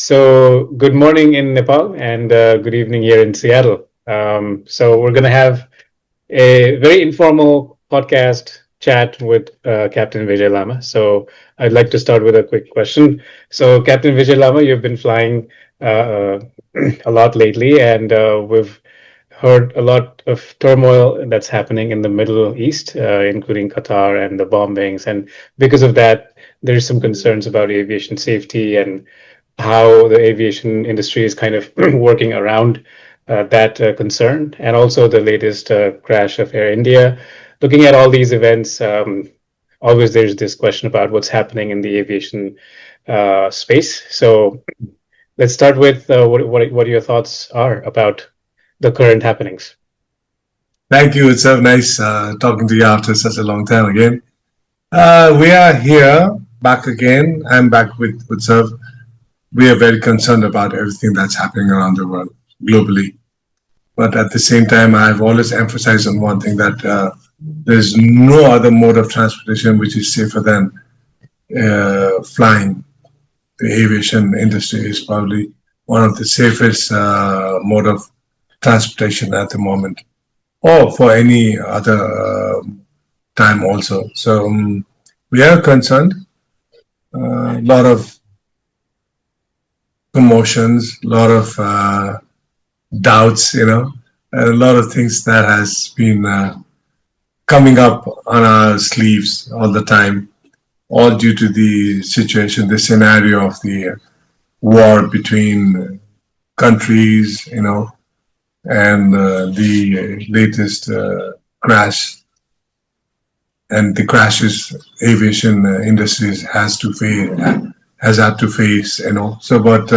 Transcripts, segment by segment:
So, good morning in Nepal and good evening here in Seattle. So, we're going to have a very informal podcast chat with Captain Vijay Lama. So, I'd like to start with a quick question. So, Captain Vijay Lama, you've been flying uh, a lot lately, and we've heard a lot of turmoil that's happening in the Middle East, including Qatar and the bombings. And because of that, there's some concerns about aviation safety and how the aviation industry is kind of working around that concern, and also the latest crash of Air India. Looking at all these events, always there's this question about what's happening in the aviation space. So let's start with what your thoughts are about the current happenings. Thank you. It's so nice talking to you after such a long time again. We are here back again. I'm back with Serv. We are very concerned about everything that's happening around the world globally. But at the same time, I've always emphasized on one thing that there's no other mode of transportation which is safer than flying. The aviation industry is probably one of the safest mode of transportation at the moment, or for any other time also. So we are concerned. A lot of commotions, a lot of doubts, and a lot of things that has been coming up on our sleeves all the time, all due to the situation, the scenario of the war between countries, and the latest crash and the crashes aviation industries has had to face, So, but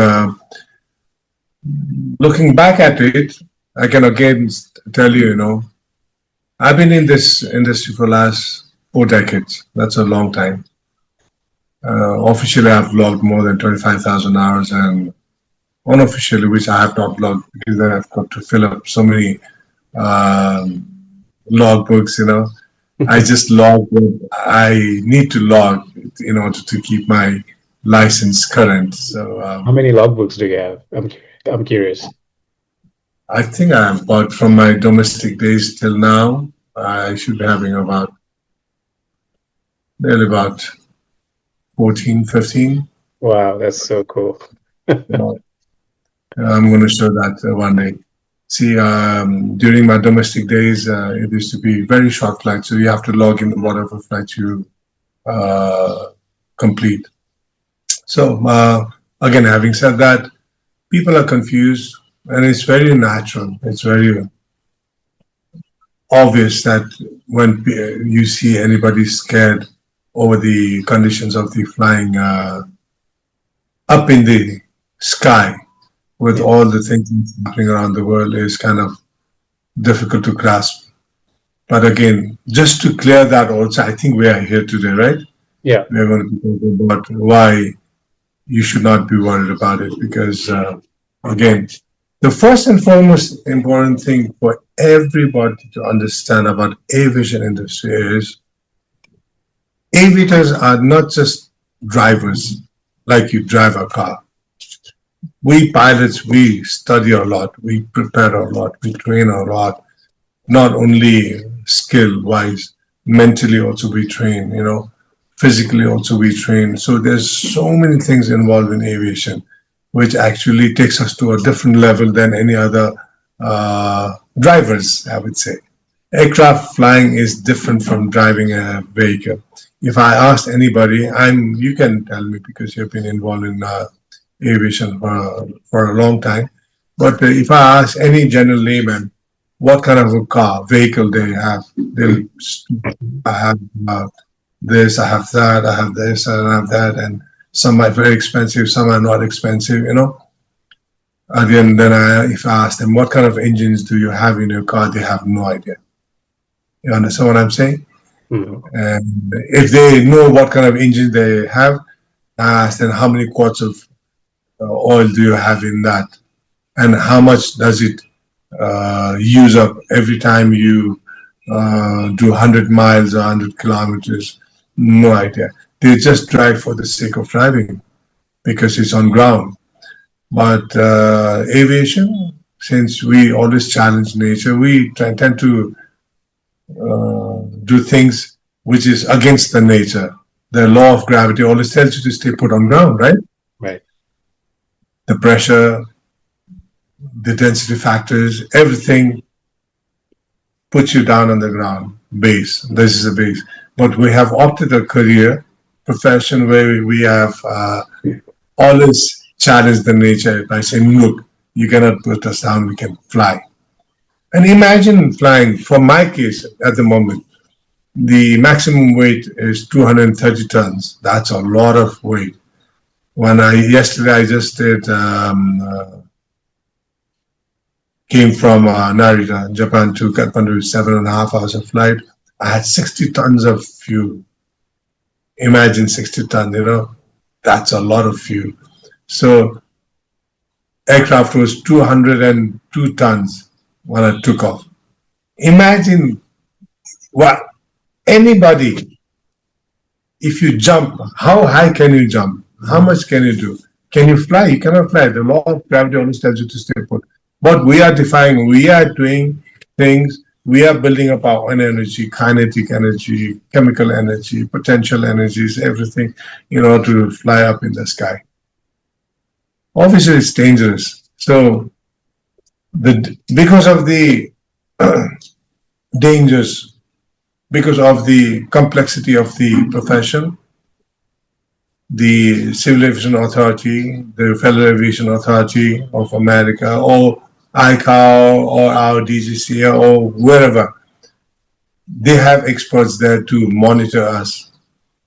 looking back at it, I can again tell you, I've been in this industry for the last 4 decades. That's a long time. Officially, I've logged more than 25,000 hours, and unofficially, which I have not logged because then I've got to fill up so many logbooks, I just log what I need to log in order to keep my license current. So, How many logbooks do you have? I'm curious. I think I'm about from my domestic days till now, I should be having nearly about 14, 15. Wow, that's so cool. I'm going to show that one day. See, during my domestic days, it used to be very short flights, so you have to log in whatever flight you complete. So, again, having said that, people are confused, and it's very natural. It's very obvious that when you see anybody scared over the conditions of the flying up in the sky with all the things happening around the world is kind of difficult to grasp. But again, just to clear that also, I think we are here today, right? Yeah. We're going to be talking about why you should not be worried about it because, again, the first and foremost important thing for everybody to understand about aviation industry is aviators are not just drivers like you drive a car. We pilots, we study a lot, we prepare a lot, we train a lot, not only skill wise, mentally also we train, physically also we train. So there's so many things involved in aviation, which actually takes us to a different level than any other drivers, I would say. Aircraft flying is different from driving a vehicle. If I asked anybody, you can tell me because you've been involved in aviation for a long time. But if I ask any general layman what kind of a vehicle they have, I have this, I have that, I have this, I have that, and some are very expensive, some are not expensive, And then if I ask them what kind of engines do you have in your car, they have no idea. You understand what I'm saying? Mm-hmm. And if they know what kind of engine they have, I ask them how many quarts of oil do you have in that, and how much does it use up every time you do 100 miles or 100 kilometers? No idea. They just drive for the sake of driving because it's on ground. But aviation, since we always challenge nature, we tend to do things which is against the nature. The law of gravity always tells you to stay put on ground, right? Right. The pressure, the density factors, everything puts you down on the ground. Base. This is a base. But we have opted a career, profession where we have always challenged the nature by saying, look, you cannot put us down, we can fly. And imagine flying, for my case at the moment, the maximum weight is 230 tons. That's a lot of weight. Yesterday I just did came from Narita, Japan to Kathmandu, 7.5 hours of flight. I had 60 tons of fuel. Imagine 60 tons, that's a lot of fuel. So aircraft was 202 tons when I took off. Imagine what anybody, if you jump, how high can you jump? How much can you do? Can you fly? You cannot fly. The law of gravity always tells you to stay put. But we are defying, we are doing things, we are building up our own energy, kinetic energy, chemical energy, potential energies, everything in order to fly up in the sky. Obviously, it's dangerous. So, because of the dangers, because of the complexity of the profession, the Civil Aviation Authority, the Federal Aviation Authority of America, or ICAO, or our DGC, or wherever, they have experts there to monitor us.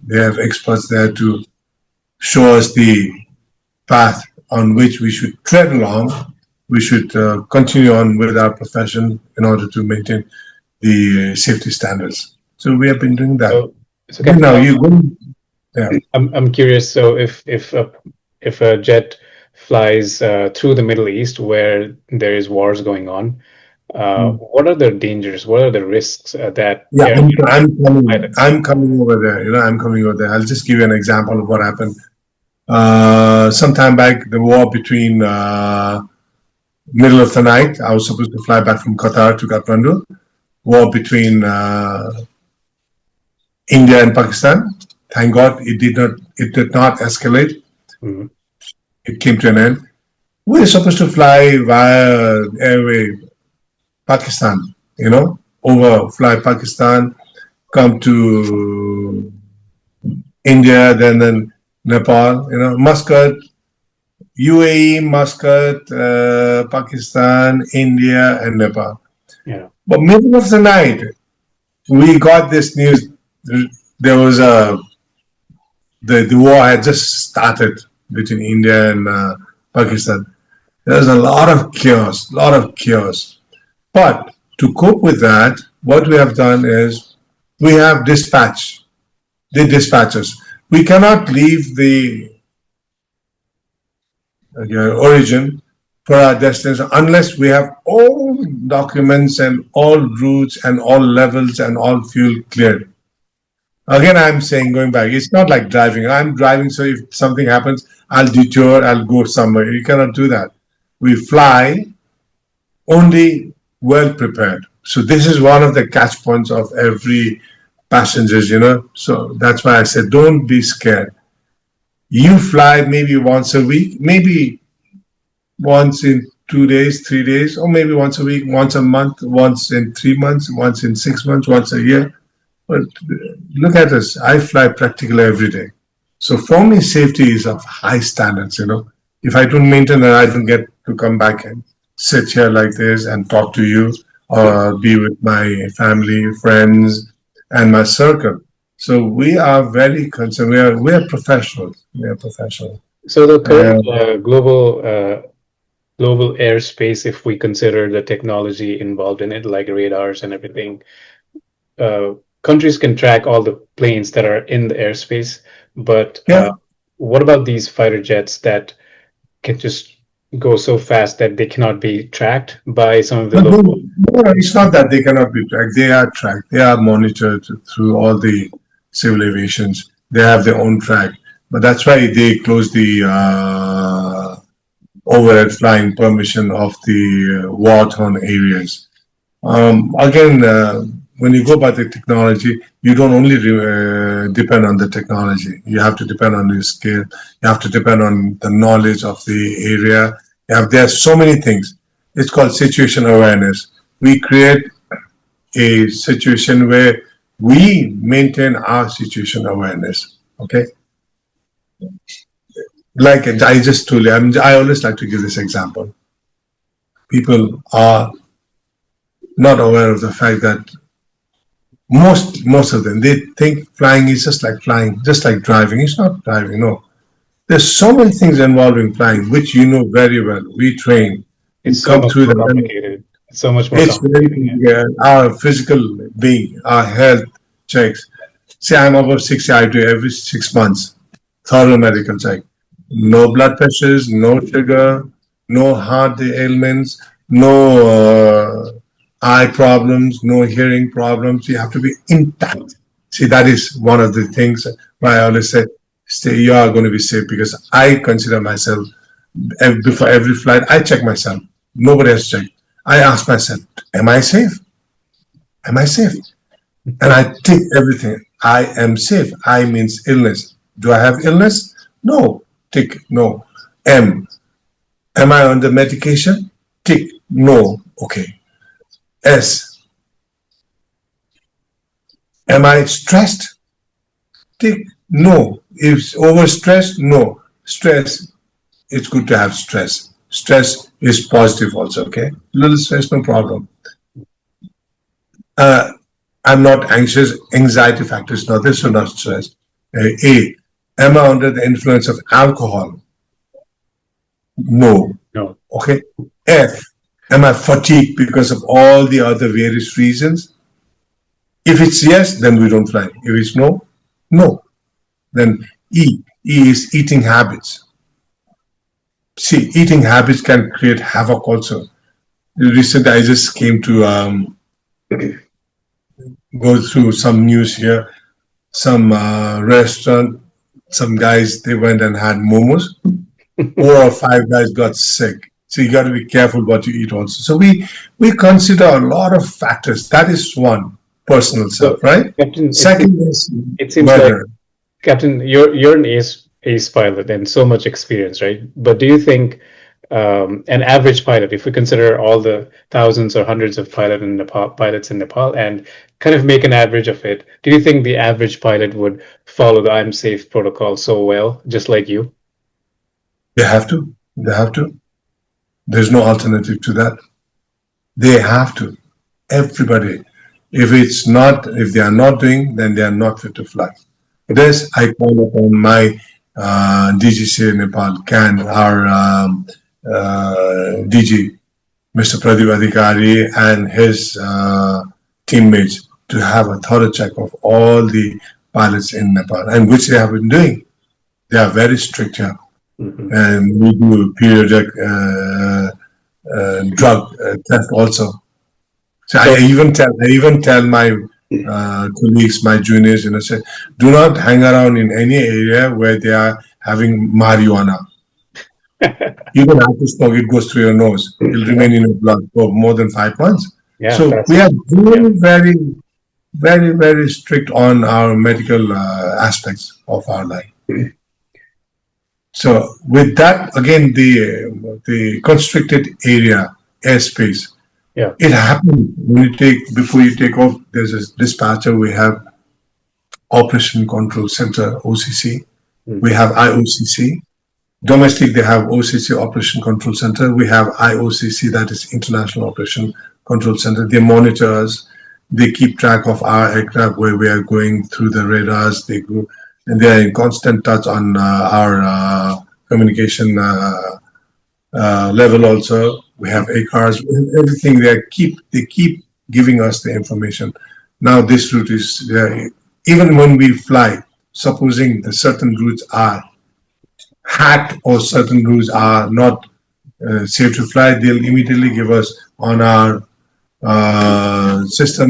They have experts there to show us the path on which we should tread along. We should continue on with our profession in order to maintain the safety standards. So we have been doing that. So Captain, Now you go. Yeah. I'm curious. So if a jet flies through the Middle East where there is wars going on, what are the dangers? What are the risks that Yeah, pilots? I'm coming over there. I'm coming over there. I'll just give you an example of what happened. Sometime back, the war between middle of the night. I was supposed to fly back from Qatar to Kathmandu. War between India and Pakistan. Thank God it did not. It did not escalate. Mhm. It came to an end. We were supposed to fly via airway Pakistan. Over fly Pakistan, come to India, then Nepal. Muscat, UAE, Muscat, Pakistan, India, and Nepal. Yeah. But middle of the night, we got this news. There was the war had just started between India and Pakistan. There's a lot of chaos, But to cope with that, what we have done is we have the dispatchers. We cannot leave the origin for our destination unless we have all documents and all routes and all levels and all fuel cleared. Again, I'm saying, going back, it's not like driving. I'm driving, so if something happens, I'll detour, I'll go somewhere. You cannot do that. We fly only well prepared. So this is one of the catch points of every passengers. So that's why I said, don't be scared. You fly maybe once a week, maybe once in 2 days, 3 days, or maybe once a week, once a month, once in 3 months, once in 6 months, once a year. But look at us. I fly practically every day. So for me, safety is of high standards. If I don't maintain that, I don't get to come back and sit here like this and talk to you or be with my family, friends, and my circle. So we are very concerned. We are professionals. We are professionals. So the current And global airspace, if we consider the technology involved in it, like radars and everything, countries can track all the planes that are in the airspace. But yeah, what about these fighter jets that can just go so fast that they cannot be tracked by some of the but local? no, it's not that they cannot be tracked. They are tracked. They are monitored through all the civil aviations. They have their own track. But that's why they close the overhead flying permission of the war-torn areas. Again, when you go by the technology, you don't only depend on the technology. You have to depend on your skill. You have to depend on the knowledge of the area. There are so many things. It's called situation awareness. We create a situation where we maintain our situation awareness. Okay, like I just told you, I always like to give this example. People are not aware of the fact that most of them, they think flying is just like flying, just like driving. It's not driving. No, there's so many things involving flying, which you know very well. We train, we It's so come much through more the. complicated. It's so much more It's complicated. Yeah. very our physical being, our health checks. See, I'm above 60. I do every 6 months thorough medical check. No blood pressures, no sugar, no heart ailments, no eye problems, no hearing problems. You have to be intact. See, that is one of the things why I always say, stay, you are going to be safe, because I consider myself, before every flight, I check myself. Nobody has checked. I ask myself, am I safe? Am I safe? And I tick everything. I am safe. I means illness. Do I have illness? No. Tick. No. Am I on the medication? Tick. No. Okay. S. Am I stressed? Tick. No. If overstressed? No. Stress. It's good to have stress. Stress is positive also. Okay. Little stress, no problem. Uh, I'm not anxious. Anxiety factors, not this, so not stress. A. Am I under the influence of alcohol? No. No. Okay. F. Am I fatigued because of all the other various reasons? If it's yes, then we don't fly. If it's no, no. Then E. E is eating habits. See, eating habits can create havoc also. Recently, I just came to go through some news here. Some restaurant, some guys, they went and had momos. 4 or 5 guys got sick. So you got to be careful what you eat also. So we consider a lot of factors. That is one, personal So, self, right? Captain, Second is it seems like weather. Captain, you're an ace pilot and so much experience, right? But do you think an average pilot, if we consider all the thousands or hundreds of pilots in Nepal and kind of make an average of it, do you think the average pilot would follow the I'm safe protocol so well, just like you? They have to. They have to. There's no alternative to that. They have to. Everybody. If they are not doing, then they are not fit to fly. This I call upon my DGC Nepal, CAN, our DG, Mr. Pradeep Adhikari, and his teammates to have a thorough check of all the pilots in Nepal, and which they have been doing. They are very strict here, and we do periodic drug test also. So So, I even tell my colleagues, my juniors, say, do not hang around in any area where they are having marijuana. You don't have to smoke; it goes through your nose. It'll remain in your blood for more than 5 months. yeah, So that's we are yeah. very strict on our medical aspects of our life. So with that, again, the constricted area, airspace, Yeah. it happens when you before you take off. There's a dispatcher. We have Operation Control Center (OCC). We have IOCC. Domestic, they have OCC, Operation Control Center. We have IOCC, that is International Operation Control Center. They monitor us. They keep track of our aircraft, where we are going through the radars. They go, and they are in constant touch on our communication level. Also, we have ACARs, everything. They keep giving us the information. Now this route is even when we fly. Supposing the certain routes are hacked or certain routes are not safe to fly, they'll immediately give us on our system.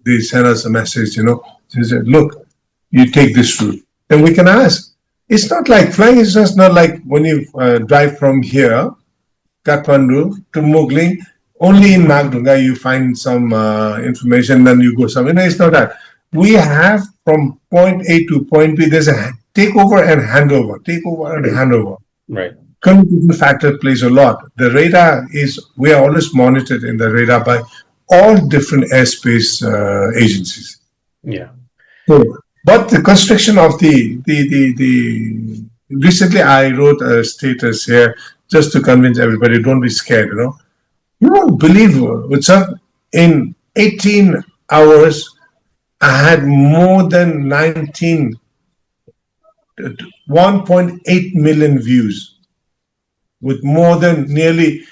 They send us a message. They say, look, you take this route. Then we can ask. It's not like flying is just not like when you drive from here. Kathmandu to Mugli. Only in Magdunga you find some information, then you go somewhere. No, it's not that. We have from point A to point B, there's a takeover and handover, takeover and handover. Right. Communication factor plays a lot. The radar is, we are always monitored in the radar by all different airspace agencies. Yeah. So, but the construction of the recently I wrote a status here just to convince everybody, don't be scared, You won't believe, sir, in 18 hours, I had more than 1.8 million views with more than nearly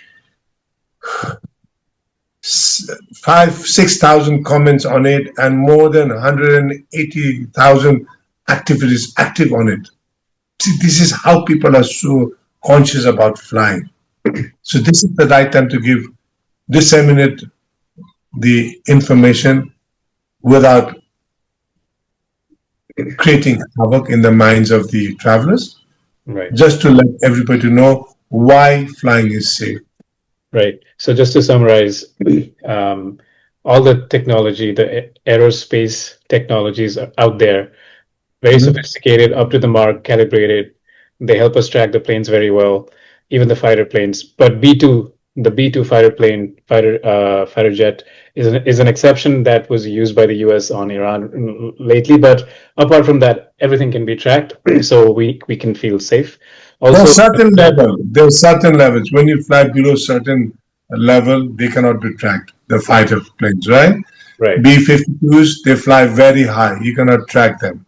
6,000 comments on it and more than 180,000 activities active on it. See, this is how people are so conscious about flying. So this is the right time to disseminate the information without creating havoc in the minds of the travelers, Right. just to let everybody know why flying is safe. Right. So just to summarize, all the technology, the aerospace technologies are out there, very sophisticated, up to the mark, calibrated. They help us track the planes very well, even the fighter planes. But the B-2 fighter jet is an exception that was used by the US on Iran lately. But apart from that, everything can be tracked, so we can feel safe. Also, There's certain levels. When you fly below certain level, they cannot be tracked. The fighter planes, right? right. B-52s, they fly very high. You cannot track them.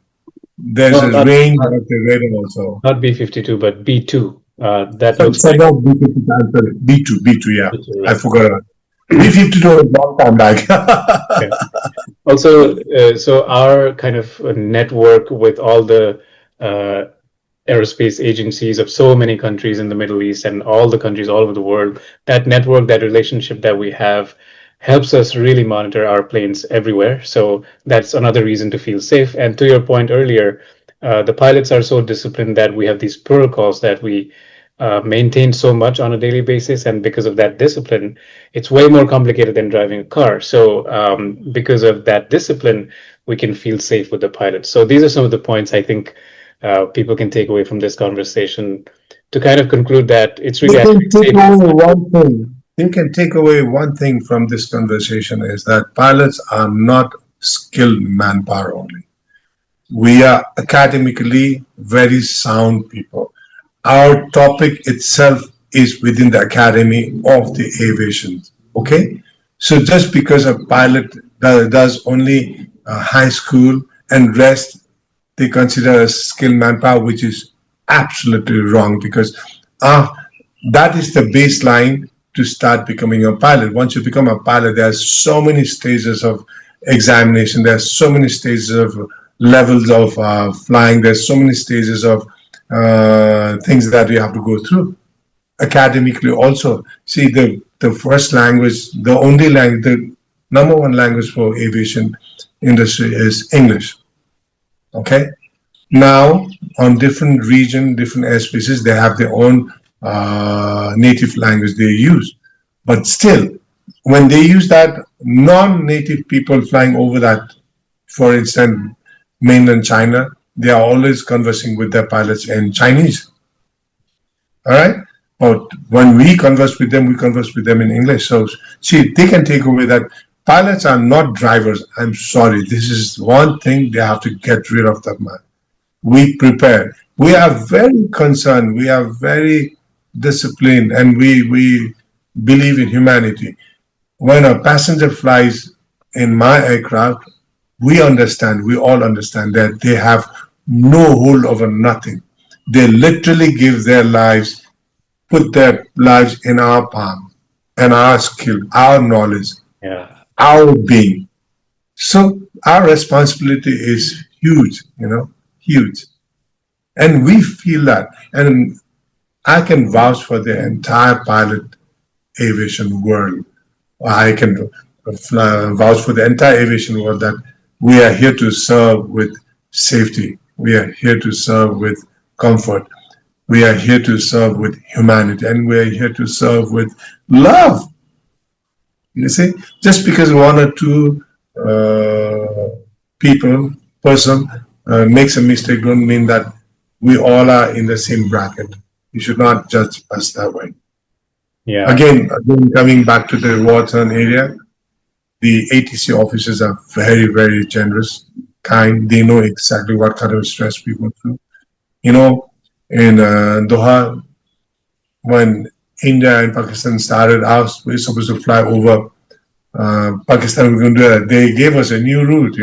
There's a range of the radar also. Not B-52, but B-2. That looks like B-2, yeah. B-2, right. I forgot. B-52 was a long time back. Okay. Also, so our kind of network with all the aerospace agencies of so many countries in the Middle East and all the countries all over the world, that network, that relationship that we have helps us really monitor our planes everywhere. So that's another reason to feel safe. And to your point earlier, the pilots are so disciplined that we have these protocols that we maintain so much on a daily basis. And because of that discipline, it's way more complicated than driving a car. So because of that discipline, we can feel safe with the pilots. So these are some of the points I think people can take away from this conversation to kind of conclude that it's really you can take away one thing from this conversation is that pilots are not skilled manpower only. We are academically very sound people. Our topic itself is within the academy of the aviation. Okay? So just because a pilot does only high school and rest, they consider as skilled manpower, which is absolutely wrong because that is the baseline to start becoming a pilot. Once you become a pilot, there are so many stages of examination. There are so many stages of levels of flying. There's so many stages of things that you have to go through. Academically also, see the first language, the only language, the number one language for aviation industry is English. Okay. Now, on different region, different airspaces, they have their own native language they use. But still, when they use that, non-native people flying over that, for instance, mainland China, they are always conversing with their pilots in Chinese. All right? But when we converse with them in English. So, see, they can take away that pilots are not drivers. I'm sorry. This is one thing they have to get rid of that man. We prepare. We are very concerned. We are very disciplined, and we believe in humanity. When a passenger flies in my aircraft, we all understand that they have no hold over nothing. They literally give their lives, put their lives in our palm, and our skill, our knowledge, our being. So our responsibility is huge, huge. And we feel that. And I can vouch for the entire pilot aviation world. I can vouch for the entire aviation world that we are here to serve with safety. We are here to serve with comfort. We are here to serve with humanity, and we are here to serve with love. You see, just because one or two people, person makes a mistake, don't mean that we all are in the same bracket. You should not judge us that way. Yeah. Again, coming back to the war-torn area, the ATC officers are very, very generous, kind. They know exactly what kind of stress we go through. You know, in Doha, when India and Pakistan started out, we were supposed to fly over Pakistan. We're going to do that. They gave us a new route.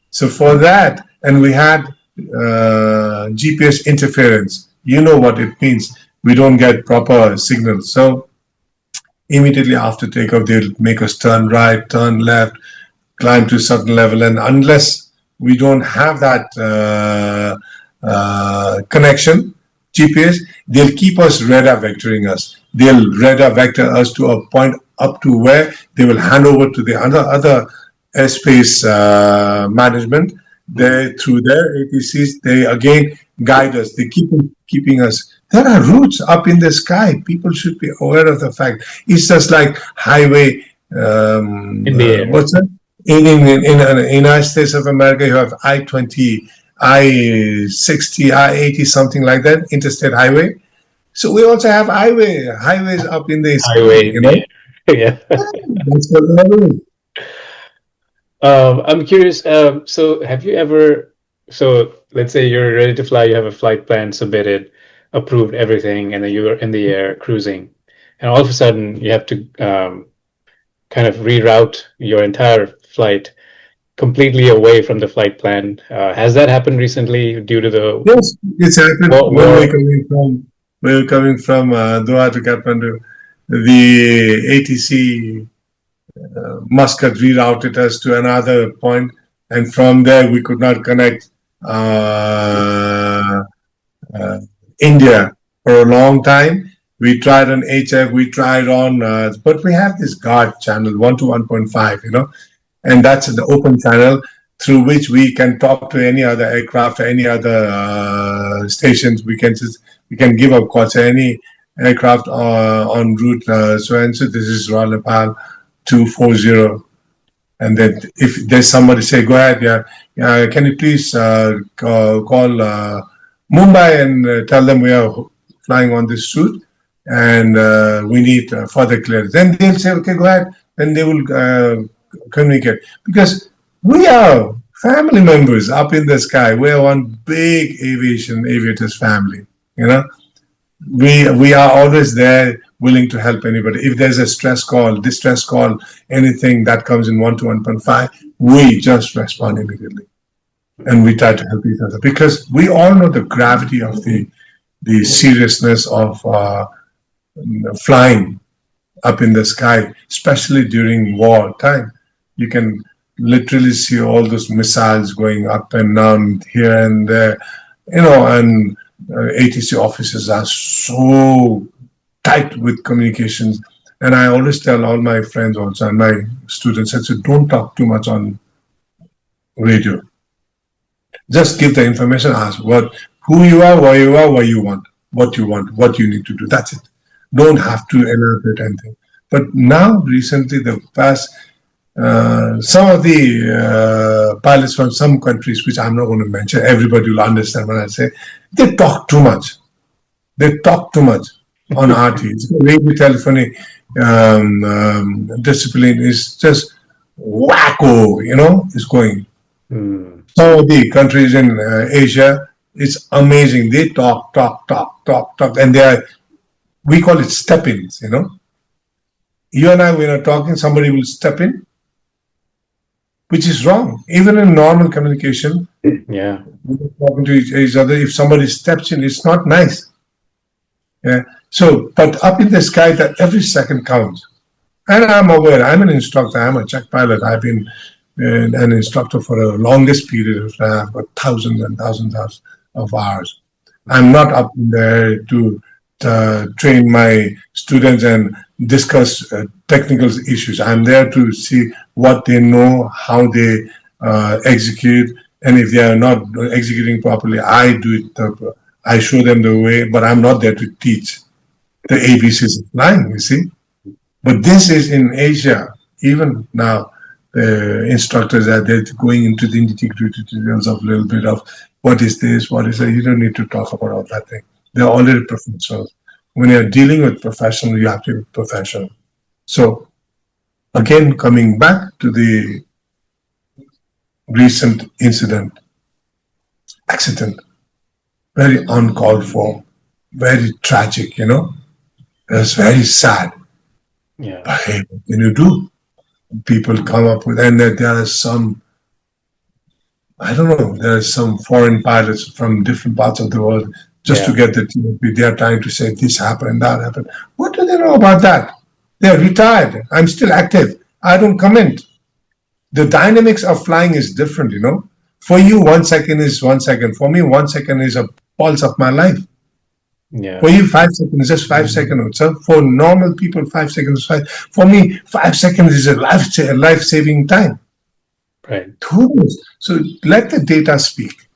So for that, and we had GPS interference. You know what it means. We don't get proper signals. So immediately after takeoff, they'll make us turn right, turn left, climb to a certain level. And unless we don't have that connection, GPS, they'll keep us radar vectoring us. They'll radar vector us to a point up to where they will hand over to the other airspace management. They through their ATCs, they again guide us. They keep keeping us. There are routes up in the sky. People should be aware of the fact. It's just like highway. In the air. What's that? In the United States of America, you have I-20, I-60, I-80, something like that, interstate highway. So we also have highways up in the sky. Highway in the air. Yeah. That's what we're doing. I'm curious. So, have you ever? So, let's say you're ready to fly. You have a flight plan submitted, approved everything, and then you're in the air cruising, and all of a sudden you have to kind of reroute your entire flight completely away from the flight plan. Has that happened recently due to the Yes, it's happened war? when war? we're coming from Doha to Kathmandu. The ATC Muscat rerouted us to another point, and from there we could not connect uh, India for a long time. We tried on HF, we tried on, but we have this guard channel 1 to 1.5, and that's the open channel through which we can talk to any other aircraft, any other stations. We can give up quotes any aircraft on route so and so. This is Royal Nepal 240, and then if there's somebody say, go ahead, can you please call Mumbai and tell them we are flying on this route and we need further clearance. Then they'll say, okay, go ahead. Then they will communicate, because we are family members up in the sky. We are one big aviators family. We are always there, willing to help anybody. If there's a stress call, distress call, anything that comes in 1 to 1.5, we just respond immediately, and we try to help each other, because we all know the gravity of the seriousness of flying up in the sky, especially during war time. You can literally see all those missiles going up and down here and there, and ATC officers are so tight with communications. And I always tell all my friends also and my students, I said, don't talk too much on radio. Just give the information, ask who you are, where you are, what you want, what you need to do. That's it. Don't have to elaborate anything. But now, recently, the past, some of the pilots from some countries, which I'm not going to mention, everybody will understand when I say, they talk too much. They talk too much on RT. Radio telephony discipline is just wacko, it's going. Some of the countries in Asia, it's amazing. They talk, and we call it step-ins, You and I, when are talking, somebody will step in, which is wrong. Even in normal communication, Yeah. when we're talking to each other, if somebody steps in, it's not nice. Yeah. So, but up in the sky, that every second counts. And I'm aware, I'm an instructor, I'm a check pilot. I've been an instructor for a longest period of time, for thousands and thousands of hours. I'm not up there to train my students and discuss technical issues. I'm there to see what they know, how they execute, and if they are not executing properly, I I show them the way, but I'm not there to teach the ABCs of flying, you see. But this is in Asia. Even now, the instructors are there going into the nitty-gritty details of a little bit of what is this, what is that. You don't need to talk about all that thing. They're already professionals. When you're dealing with professionals, you have to be professional. So again, coming back to the recent incident, accident, very uncalled for, very tragic, It's very sad. Yeah. But hey, what can you do? People come up with, and there are some, I don't know, there are some foreign pilots from different parts of the world just to Yeah. get the TOP. They are trying to say this happened, that happened. What do they know about that? They're retired. I'm still active. I don't comment. The dynamics of flying is different. For you, 1 second is 1 second. For me, 1 second is a pulse of my life. Yeah. For you, 5 seconds is just 5 seconds. So for normal people, 5 seconds is five. For me, 5 seconds is a life saving time. Right. Who knows? So let the data speak.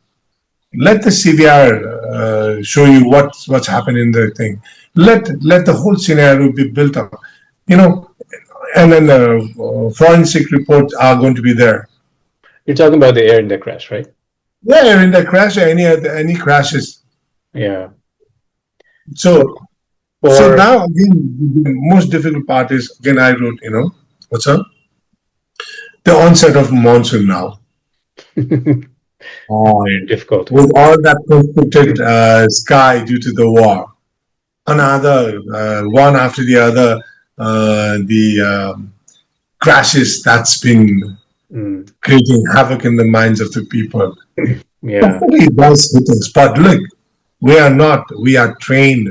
Let the CVR show you what's happened in the thing. Let the whole scenario be built up. You know, and then the forensic reports are going to be there. You're talking about the Air India crash, right? Yeah, in the crash or any crashes. Yeah. So so Or now again, the most difficult part is again I wrote, what's up? The onset of monsoon now. very Um, difficult. with all that constricted sky due to the war, another one after the other, the crashes that's been Mm. creating havoc in the minds of the people. Yeah. Definitely it does hit us. But look, we are not. We are trained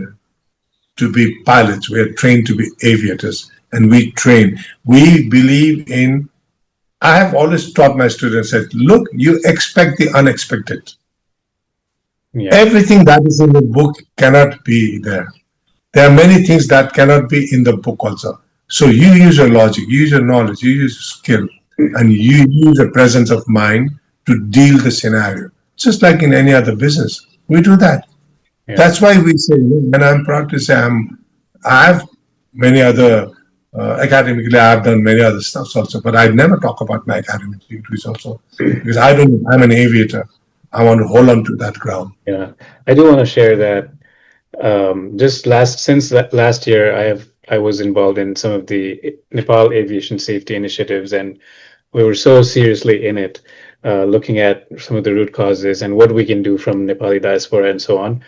to be pilots. We are trained to be aviators, and we train. We believe in. I have always taught my students that look, you expect the unexpected. Yeah. Everything that is in the book cannot be there. There are many things that cannot be in the book also. So you use your logic, you use your knowledge, you use skill, and you use a presence of mind to deal the scenario. Just like in any other business, we do that. Yeah. That's why we say, and I'm proud to say I have many other, academically, I've done many other stuffs also, but I never talk about my academic degrees also because I'm an aviator. I want to hold on to that ground. Yeah. I do want to share that just last year, I was involved in some of the Nepal aviation safety initiatives, and we were so seriously in it, looking at some of the root causes and what we can do from Nepali diaspora and so on.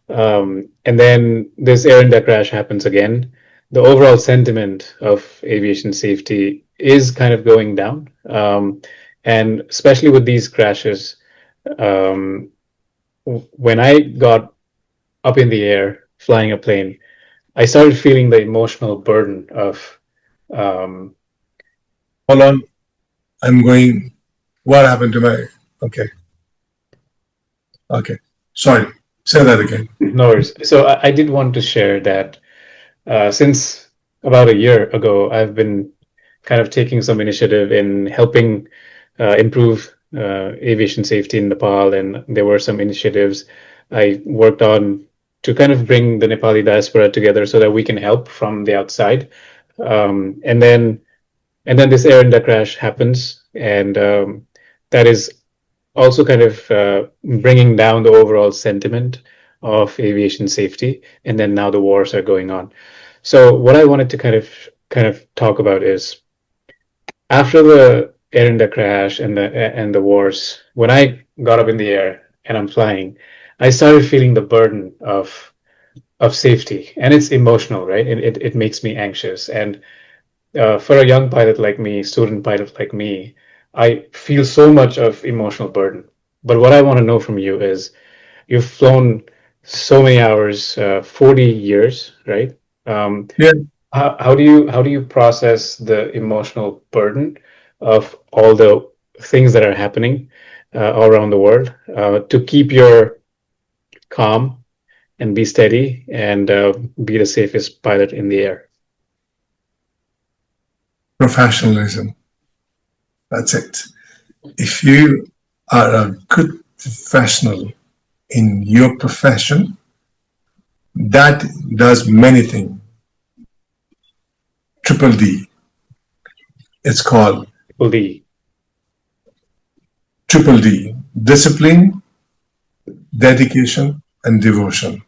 And then this Air India crash happens again. The overall sentiment of aviation safety is kind of going down, and especially with these crashes, um, when I got up in the air flying a plane, I started feeling the emotional burden of um, Hold on, I'm going. What happened to my? Okay, okay. Sorry. Say that again. noise. So I did want to share that since about a year ago, I've been kind of taking some initiative in helping improve aviation safety in Nepal, and there were some initiatives I worked on to kind of bring the Nepali diaspora together so that we can help from the outside. Um, and then and then this Air India crash happens, and that is also kind of bringing down the overall sentiment of aviation safety. And then now the wars are going on. So what I wanted to kind of talk about is after the Air India crash and the wars, when I got up in the air and I'm flying, I started feeling the burden of safety, and it's emotional, right? It makes me anxious, and for a young pilot like me, student pilot like me, I feel so much of emotional burden. But what I want to know from you is you've flown so many hours, 40 years, right? Um, Yeah, how do you process the emotional burden of all the things that are happening all around the world to keep your calm and be steady and be the safest pilot in the air? professionalism. That's it. If you are a good professional in your profession that does many things. Triple D. It's called Fully. Triple D. Discipline, dedication, and devotion.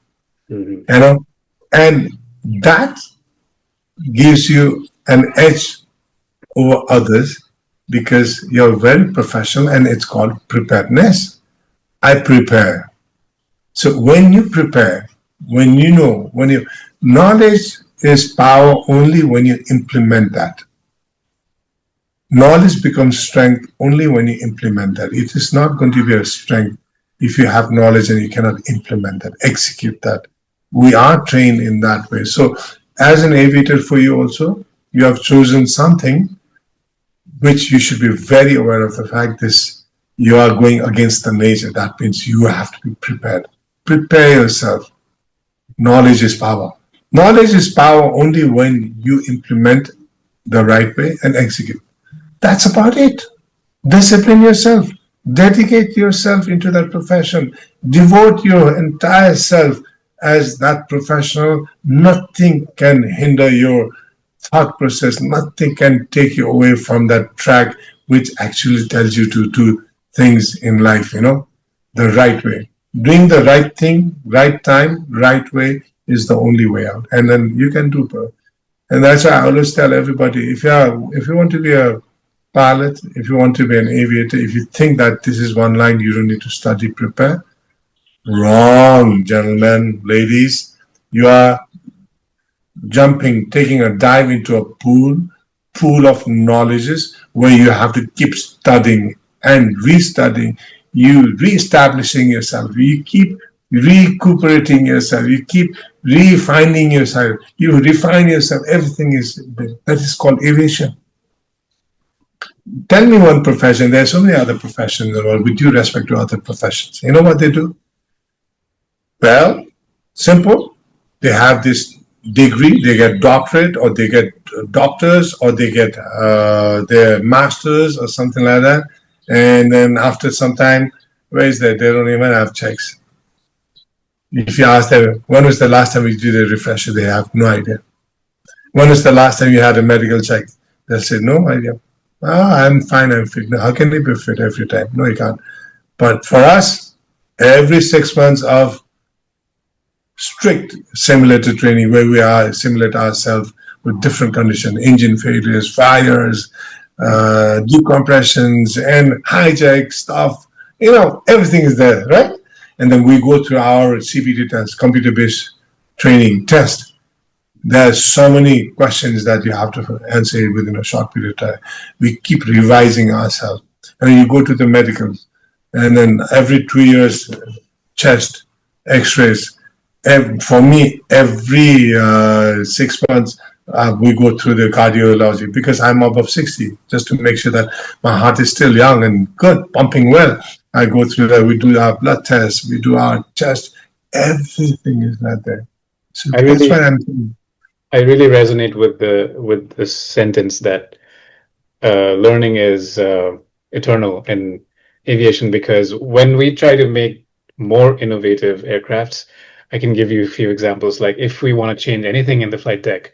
Hmm. You know, and that gives you an edge over others because you're very professional and it's called preparedness. I prepare. So when you prepare, when you know, when you knowledge is power only when you implement that. Knowledge becomes strength only when you implement that. It is not going to be a strength if you have knowledge and you cannot implement that, execute that. We are trained in that way. So, as an aviator, for you also, you have chosen something which you should be very aware of the fact this you are going against the nature. That means you have to be prepared. Prepare yourself. Knowledge is power. Knowledge is power only when you implement the right way and execute. That's about it. Discipline yourself. Dedicate yourself into that profession. Devote your entire self as that professional. Nothing can hinder your thought process. Nothing can take you away from that track, which actually tells you to do things in life, the right way. Doing the right thing, right time, right way is the only way out. And then you can do both. And that's why I always tell everybody if you want to be a pilot, if you want to be an aviator, if you think that this is one line, you don't need to study, prepare. Wrong, gentlemen, ladies. You are jumping, taking a dive into a pool of knowledges where you have to keep studying and restudying, you reestablishing yourself, you keep recuperating yourself, you keep refining yourself, you refine yourself. Everything is that is called aviation. Tell me one profession. There are so many other professions in the world with due respect to other professions. You know what they do? Well, simple. They have this degree, they get doctorate, or they get doctors, or they get their masters, or something like that. And then after some time, where is that? They don't even have checks. If you ask them, when was the last time you did a refresher? They have no idea. When was the last time you had a medical check? They'll say, no idea. I'm fine, I'm fit. Now, how can you be fit every time? No, you can't. But for us, every 6 months of strict simulator training where we are simulate ourselves with different conditions, engine failures, fires, decompressions, and hijack stuff. Everything is there, right? And then we go through our CPT test, computer-based training test. There's so many questions that you have to answer within a short period of time. We keep revising ourselves. And then you go to the medicals, and then every 2 years, chest, x-rays. For me, every 6 months, we go through the cardiology because I'm above 60, just to make sure that my heart is still young and good, pumping well. I go through that. We do our blood tests, we do our chest. Everything is not there. So I that's why really, I'm. I really resonate with the sentence that learning is eternal in aviation, because when we try to make more innovative aircrafts, I can give you a few examples. Like if we want to change anything in the flight deck,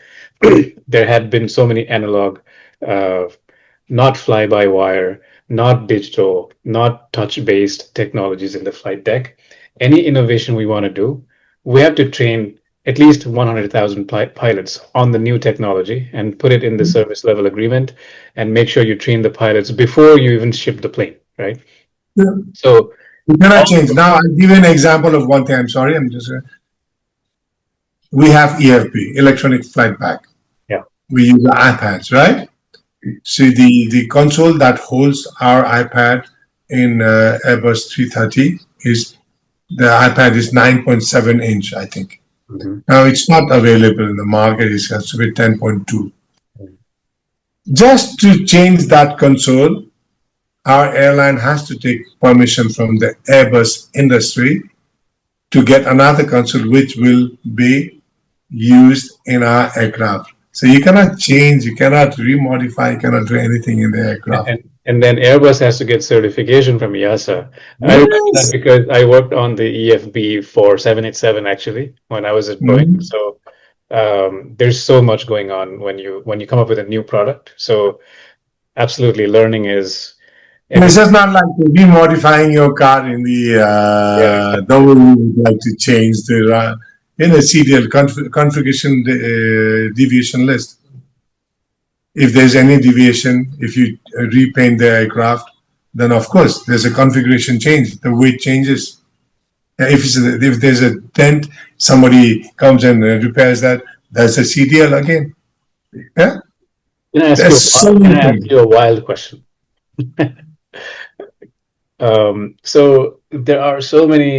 there had been so many analog, uh, not fly-by-wire, not digital, not touch-based technologies in the flight deck. Any innovation we want to do, we have to train at least 100,000 pilots on the new technology and put it in the service level agreement and make sure you train the pilots before you even ship the plane, right? Yeah. So, You cannot change. Now, I'll give you an example of one thing. I'm sorry. We have EFB, electronic flight bag. yeah. We use the iPads, right? See, the console that holds our iPad in Airbus 330 is the iPad is 9.7 inch, I think. Mhm. Now, it's not available in the market. It has to be 10.2. Just to change that console, our airline has to take permission from the Airbus industry to get another console which will be used in our aircraft. So you cannot change, you cannot remodify, you cannot do anything in the And, aircraft. and and then Airbus has to get certification from EASA. I remember that Yes. because I worked on the EFB for 787 actually when I was at Boeing. Mhm. So there's so much going on when you come up with a new product. So absolutely, learning is This everything. is not like remodifying your car in Yeah, the exactly. way you would like to change the in a CDL configuration deviation list. If there's any deviation, if you repaint the aircraft, then of course there's a configuration change. The weight changes. If there's a dent, somebody comes and repairs that. That's a CDL again. Yeah, there's so Can many I ask things. you a wild question? So there are so many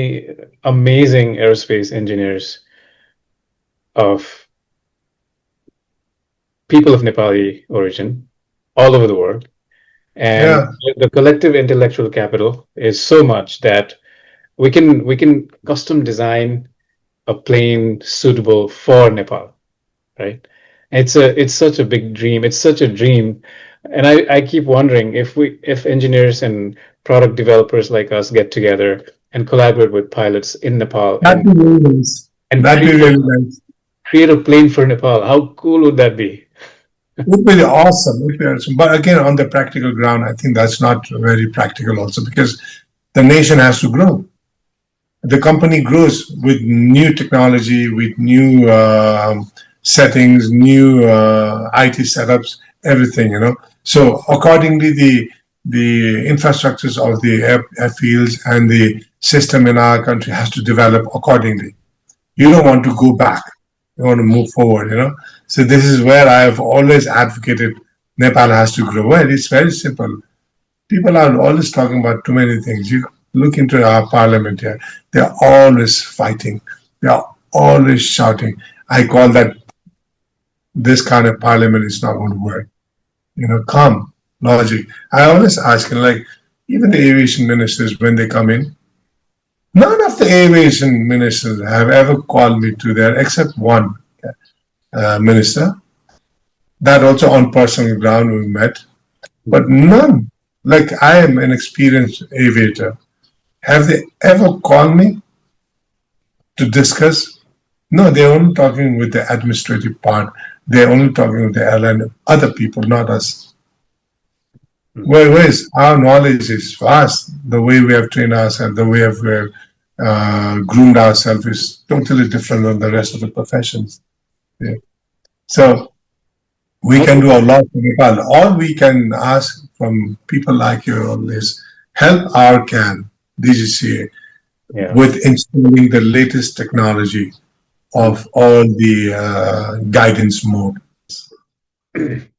amazing aerospace engineers of people of Nepali origin all over the world. And Yeah, the collective intellectual capital is so much that we can custom design a plane suitable for Nepal, right? It's such a big dream. It's such a dream. And I keep wondering if engineers and product developers like us get together and collaborate with pilots in Nepal that'd be really nice. and That'd be really nice. create a plane for Nepal. How cool would that be? Would be awesome. Would be awesome. But again, on the practical ground, I think that's not very practical also because the nation has to grow. The company grows with new technology, with new settings, new IT setups, everything. So accordingly, the infrastructures of the airfields and the system in our country has to develop accordingly. You don't want to go back. You want to move forward. So this is where I have always advocated Nepal has to grow. Well, it's very simple. People are always talking about too many things. You look into our parliament here, they're always fighting. They're always shouting. I call that this kind of parliament is not going to work. Calm, logic. I always ask, like, even the aviation ministers, when they come in, none of the aviation ministers have ever called me to there except one minister. That also on personal ground we met, but none. Like I am an experienced aviator. Have they ever called me to discuss? No, they're only talking with the administrative part. They're only talking with the airline, other people, not us. Whereas our knowledge is vast. The way we have trained ourselves, the way we have groomed ourselves is totally different than the rest of the professions. Yeah. So we How can do do a lot for Nepal. All we can ask from people like you all is help our CAN, DGCA, yeah. with installing the latest technology of all the guidance mode.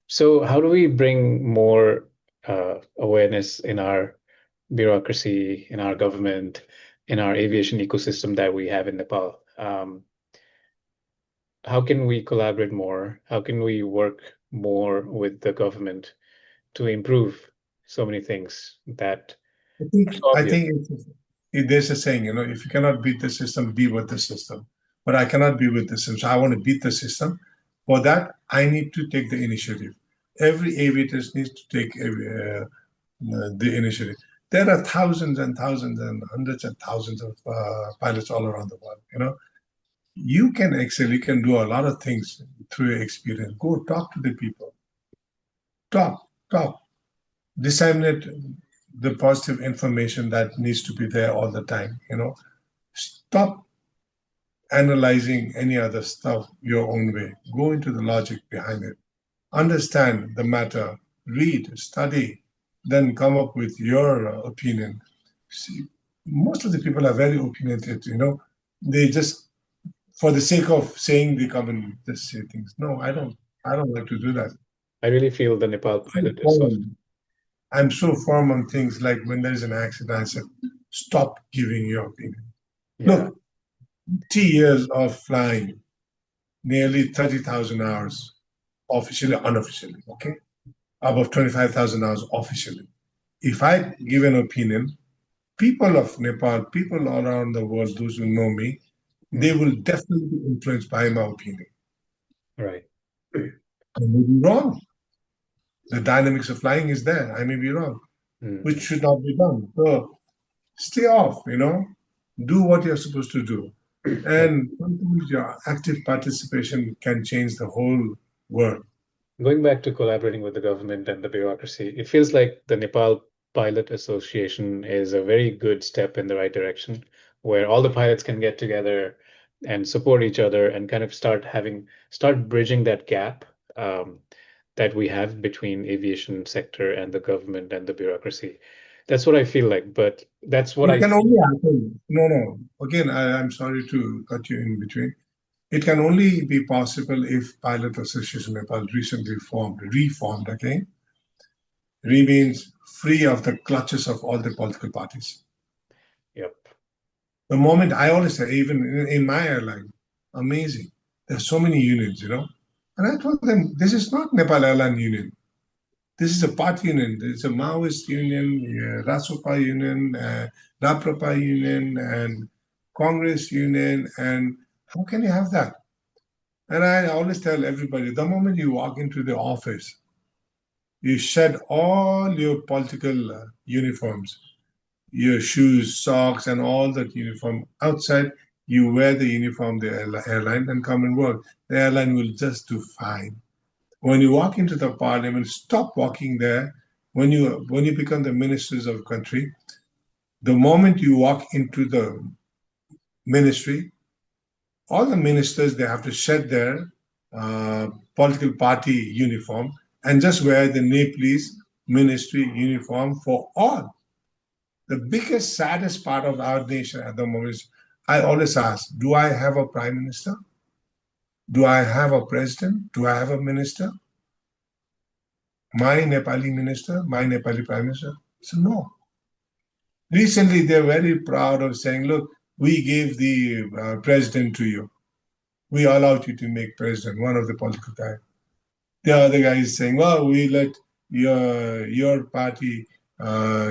So how do we bring more awareness in our bureaucracy, in our government, in our aviation ecosystem that we have in Nepal? How can we collaborate more? How can we work more with the government to improve so many things that I think are so I obvious? think there's a saying, if you cannot beat the system, be with the system. But I cannot be with the system. So I want to beat the system. For that, I need to take the initiative. Every aviator needs to take the initiative. There are thousands and thousands and hundreds and thousands of pilots all around the world. You can excel. You can do a lot of things through your experience. Go talk to the people. Talk. Disseminate the positive information that needs to be there all the time. Stop analyzing any other stuff your own way. Go into the logic behind it. Understand the matter. Read, study, then come up with your opinion. See, most of the people are very opinionated. They just for the sake of saying they come and just say things. No, I don't. I don't like to do that. I really feel the Nepal I'm pilot is soft. firm. I'm so firm on things like when there's an accident, I said, stop giving your opinion. Yeah. Look, 3 years of flying, nearly 30,000 hours, officially, unofficially, okay? Above 25,000 hours officially. If I give an opinion, people of Nepal, people all around the world, those who know me, they Mhm. will definitely be influenced by my opinion. Right. I may be wrong. The dynamics of flying is there. I may be wrong, which Mm. should not be done. So stay off, do what you're supposed to do. Yep. And ultimately, your active participation can change the whole world. Going back to collaborating with the government and the bureaucracy, it feels like the Nepal Pilot Association is a very good step in the right direction, where all the pilots can get together and support each other and kind of start bridging that gap that we have between aviation sector and the government and the bureaucracy. That's what I feel like, but that's what It I can see. only happen. No, no. Again, I'm sorry to cut you in between. It can only be possible if Pilot Association Nepal recently reformed again. Remains free of the clutches of all the political parties. Yep. The moment I always say, even in my airline, amazing. There's so many unions, And I told them, this is not Nepal Airline Union. This is a party union. It's a Maoist union, Rasupa union, Raprapa union, and Congress union. And how can you have that? And I always tell everybody, the moment you walk into the office, you shed all your political uniforms, your shoes, socks, and all that uniform outside. You wear the uniform, the airline, and come and work. The airline will just do fine. When you walk into the parliament, stop walking there. When you become the ministers of the country, the moment you walk into the ministry, all the ministers they have to shed their uh, political party uniform and just wear the Nepalese ministry uniform for all. The biggest, saddest part of our nation at the moment is I always ask, do I have a prime minister? Do I have a president? Do I have a minister? My Nepali minister, my Nepali prime minister? So no. Recently, they're very proud of saying, look, we gave the president to you. We allowed you to make president, one of the political guys. The other guy is saying, well, we let your party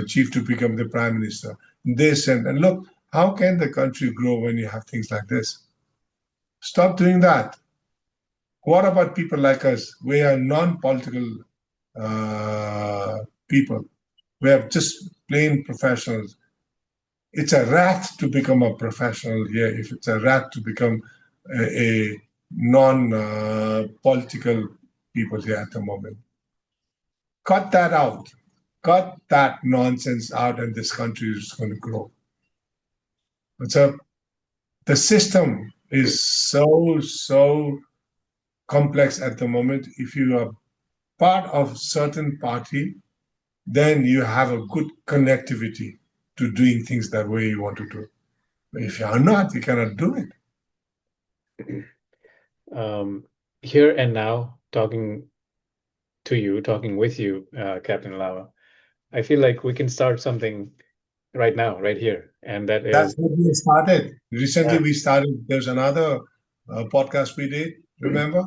chief to become the prime minister. This and look, how can the country grow when you have things like this? Stop doing that. What about people like us? We are non-political people. We are just plain professionals. It's a rat to become a professional here. If it's a rat to become a non-political people here at the moment. Cut that out. Cut that nonsense out, and this country is going to grow. So the system is so complex at the moment. If you are part of certain party, then you have a good connectivity to doing things that way you want to do. But if you are not, you cannot do it. Um, Here and now, talking with you, Captain Lava, I feel like we can start something right now, right here. And that That's is, what we started. Recently, yeah, we started. There's another podcast we did. Remember?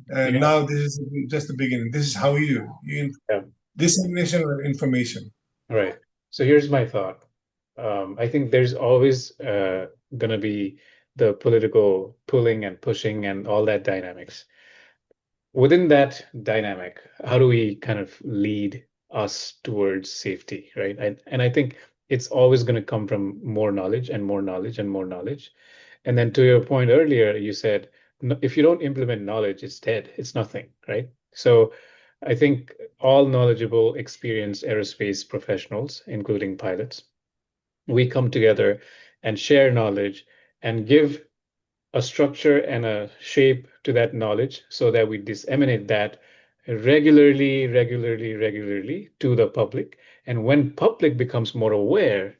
And yeah, now this is just the beginning. This is how you yeah, dissemination of information. right. So here's my thought. I think there's always gonna be the political pulling and pushing and all that dynamics. Within that dynamic, how do we kind of lead us towards safety, right? And I think it's always going to come from more knowledge and more knowledge and more knowledge. And then to your point earlier, you said if you don't implement knowledge, it's dead. It's nothing, right? So I think all knowledgeable, experienced aerospace professionals, including pilots, we come together and share knowledge and give a structure and a shape to that knowledge so that we disseminate that regularly to the public. And when public becomes more aware,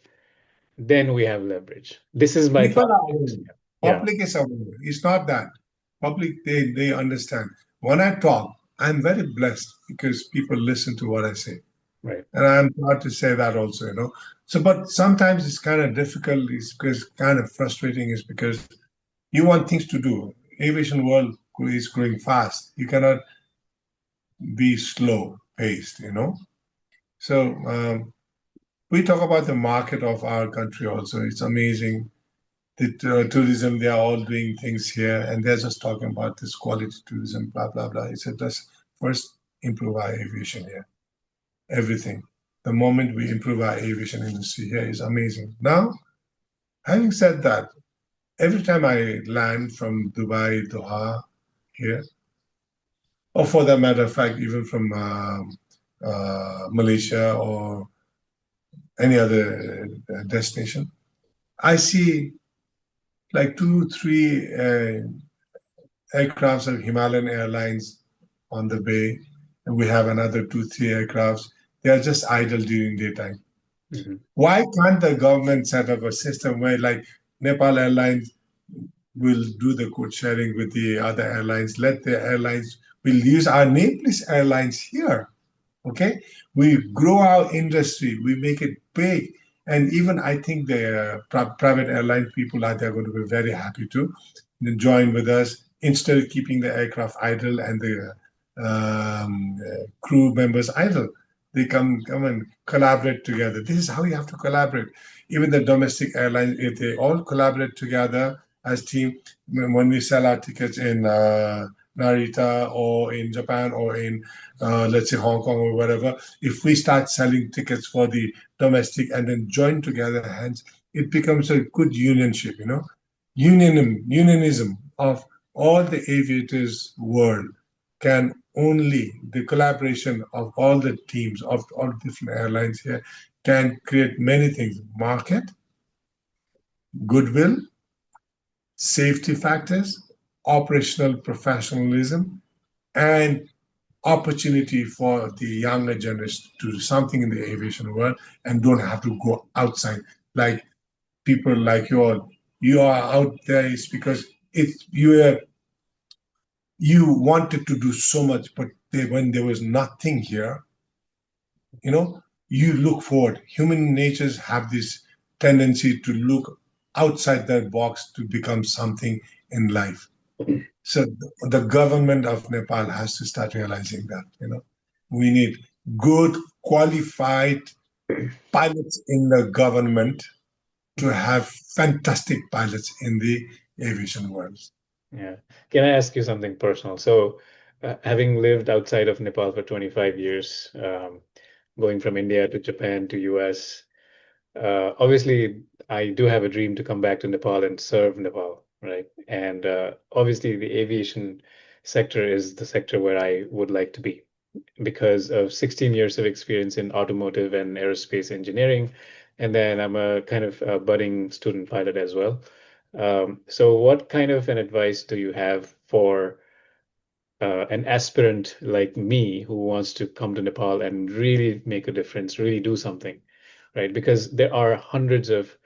then we have leverage. This is my People thought. are aware. Yeah, Public is aware. It's not that. Public, they understand. When I talk, I'm very blessed because people listen to what I say. right. And I'm proud to say that also. So, but sometimes it's kind of difficult, it's because kind of frustrating, is because you want things to do. Aviation world is growing fast. You cannot be slow paced. So we talk about the market of our country also. It's amazing. The tourism, they are all doing things here, and they're just talking about this quality tourism, blah blah blah. It's just first improve our aviation here. Everything. The moment we improve our aviation industry here is amazing. Now, having said that, every time I land from Dubai, Doha here, or for that matter of fact, even from Malaysia or any other destination, I see like two, three aircrafts of Himalayan Airlines on the bay, and we have another two, three aircrafts. They are just idle during daytime. Hmm. Why can't the government set up a system where, like, Nepal Airlines will do the code sharing with the other airlines? Let the airlines, we'll use our name, please, airlines here. Okay, we grow our industry, we make it big, and even I think the private airline people out there are going to be very happy to join with us instead of keeping the aircraft idle and the crew members idle. They come and collaborate together. This is how you have to collaborate. Even the domestic airlines, if they all collaborate together as team, when we sell our tickets in Narita or in Japan or in let's say Hong Kong or wherever, if we start selling tickets for the domestic and then join together hands, it becomes a good unionship, unionism of all the aviators world can only the collaboration of all the teams of all different airlines here can create many things: market, goodwill, safety factors, operational professionalism, and opportunity for the younger generation to do something in the aviation world and don't have to go outside. Like people like you are out there is because you wanted to do so much, but when there was nothing here, you know, you look forward. Human natures have this tendency to look outside their box to become something in life. So the government of Nepal has to start realizing that, we need good, qualified pilots in the government to have fantastic pilots in the aviation world. Yeah. Can I ask you something personal? So, having lived outside of Nepal for 25 years, going from India to Japan to US, obviously, I do have a dream to come back to Nepal and serve Nepal, right? And obviously, the aviation sector is the sector where I would like to be because of 16 years of experience in automotive and aerospace engineering. And then I'm a kind of a budding student pilot as well. So, what kind of an advice do you have for an aspirant like me who wants to come to Nepal and really make a difference, really do something, right? Because there are hundreds of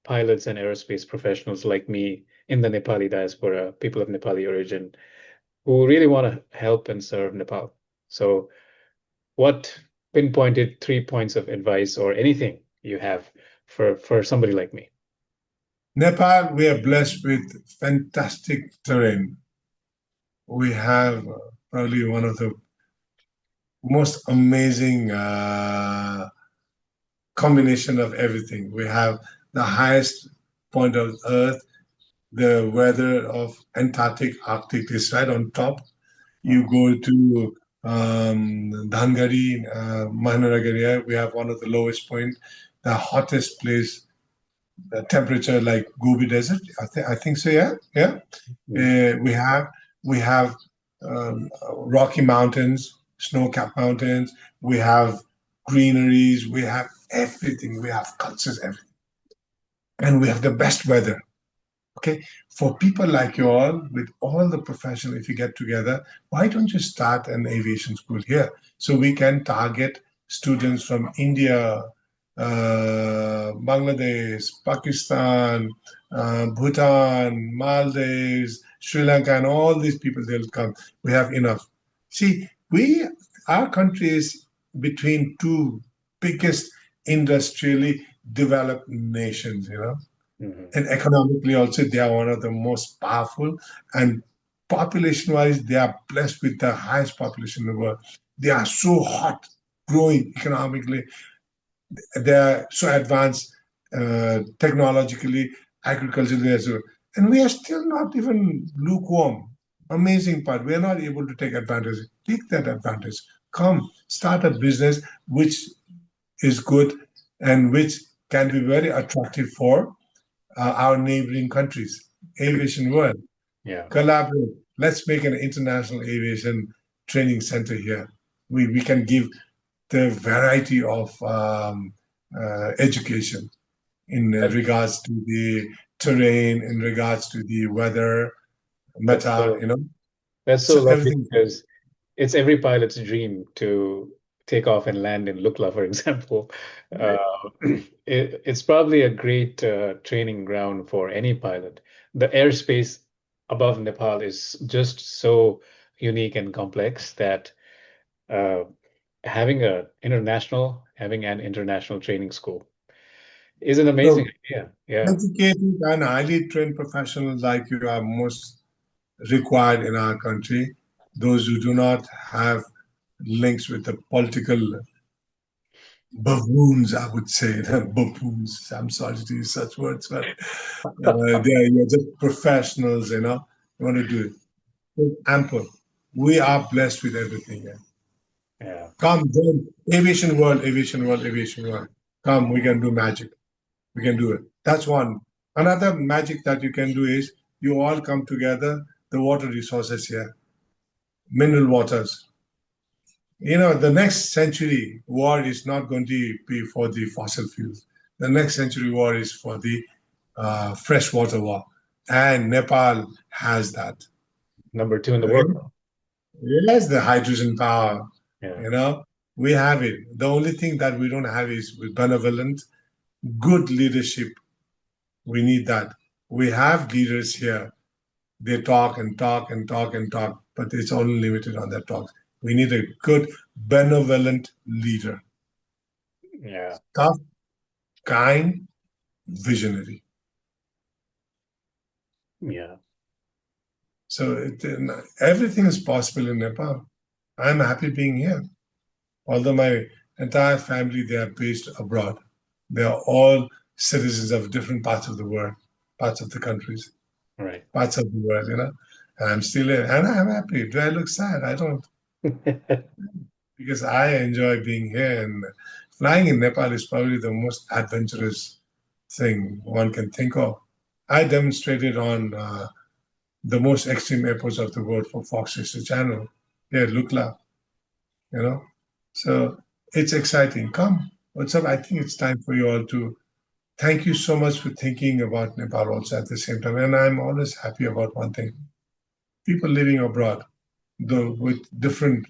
pilots and aerospace professionals like me in the Nepali diaspora, people of Nepali origin, who really want to help and serve Nepal. So, what pinpointed 3 points of advice or anything you have for somebody like me? Nepal, we are blessed with fantastic terrain. We have probably one of the most amazing combination of everything. We have the highest point of Earth, the weather of Antarctic, Arctic is right on top. You Wow. go to Dhangari, Mahanaragiri, we have one of the lowest point, the hottest place, the temperature like Gobi Desert. I think so. Yeah, yeah. Mm. We have Rocky Mountains, snow-capped mountains. We have greeneries. We have everything. We have cultures, everything, and we have the best weather. Okay, for people like you all, with all the professional, if you get together, why don't you start an aviation school here so we can target students from India, Bangladesh, Pakistan, Bhutan, Maldives, Sri Lanka, and all these people, they'll come. We have enough. See, our country is between two biggest industrially developed nations, Mhm. and economically also they are one of the most powerful, and population wise they are blessed with the highest population in the world. They are so hot, growing economically, they are so advanced technologically, agriculturally as well, and we are still not even lukewarm. Amazing part, we are not able to take that advantage. Come, start a business which is good and which can be very attractive for our neighboring countries. Aviation world, Yeah, collaborate. Let's make an international aviation training center here. We can give the variety of education in that, regards to the terrain, in regards to the weather, that's meta, so that's so so lovely everything. because it's every pilot's dream to take off and land in Lukla, for example. Uh, it's probably a great training ground for any pilot. The airspace above Nepal is just so unique and complex that uh, having an international training school is an amazing So idea. Yeah, educated and highly trained professionals like you are most required in our country. Those who do not have links with the political buffoons, I would say, buffoons. I'm sorry to use such words, but you're just professionals, you want to do it. So ample. We are blessed with everything. Yeah. yeah, Come, join aviation world, aviation world, aviation world. Come, we can do magic. We can do it. That's one. Another magic that you can do is you all come together, the water resources here, mineral waters. The next century war is not going to be for the fossil fuels. The next century war is for the freshwater war. And Nepal has that. number two in the Okay? world. Yes, the hydrogen power. Yeah, You know, we have it. The only thing that we don't have is with benevolent, good leadership. We need that. We have leaders here. They talk and talk and talk and talk, but it's only limited on their talks. We need a good, benevolent leader. yeah, Tough, kind, visionary. yeah. So everything is possible in Nepal. I'm happy being here. Although my entire family, they are based abroad. They are all citizens of different parts of the world, parts of the countries, Right. parts of the world. And I'm still here, and I'm happy. Do I look sad? I don't, because I enjoy being here. And flying in Nepal is probably the most adventurous thing one can think of. I demonstrated on the most extreme airports of the world for Fox Sister Channel. Yeah, Lukla, you know. So it's exciting. Come, what's up? I think it's time for you all to thank you so much for thinking about Nepal also at the same time. And I'm always happy about one thing. People living abroad, though with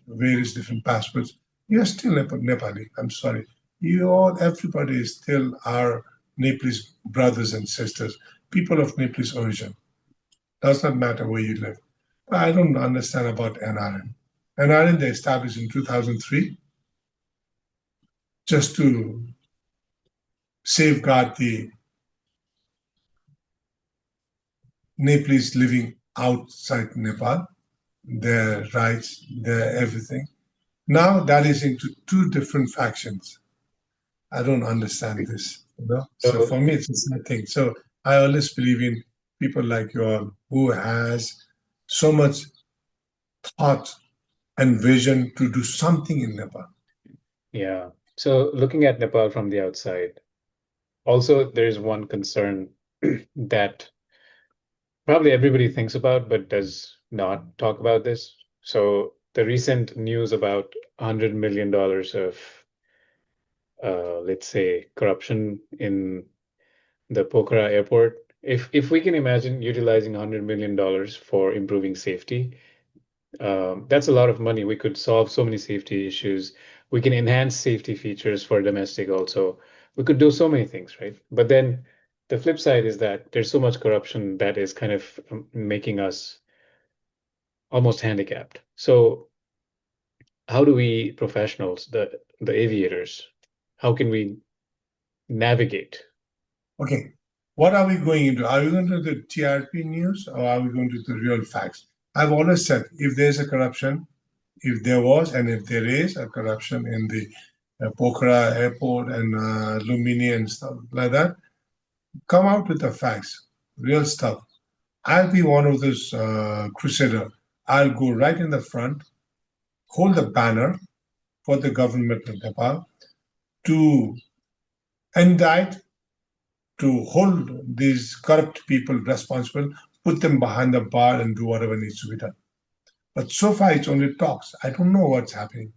various different passports, you're still Nepali. I'm sorry. Everybody is still our Nepalese brothers and sisters, people of Nepalese origin. Does not matter where you live. I don't understand about NRN. NRN they established in 2003 just to safeguard the Nepalese living outside Nepal, their rights, their everything. Now that is into two different factions. I don't understand this. So So for me, it's a sad thing. So I always believe in people like you all who has so much thought and vision to do something in Nepal. yeah. So looking at Nepal from the outside, also there's one concern that probably everybody thinks about but does not talk about this. So the recent news about $100 million of let's say corruption in the Pokhara airport. If we can imagine utilizing $100 million for improving safety, that's a lot of money. We could solve so many safety issues. We can enhance safety features for domestic also. We could do so many things, right? But then the flip side is that there's so much corruption that is kind of making us almost handicapped. So how do we professionals, the aviators, how can we navigate? Okay, what are we going into? Are we going to the TRP news or are we going to the real facts? I've always said if there's a corruption, if there was and if there is a corruption in the Pokhara airport and Lumbini and stuff like that, come out with the facts, real stuff. I'll be one of those crusader. I'll go right in the front, hold the banner, for the government of Nepal to indict, to hold these corrupt people responsible, put them behind the bar and do whatever needs to be done. But so far, it's only talks. I don't know what's happening.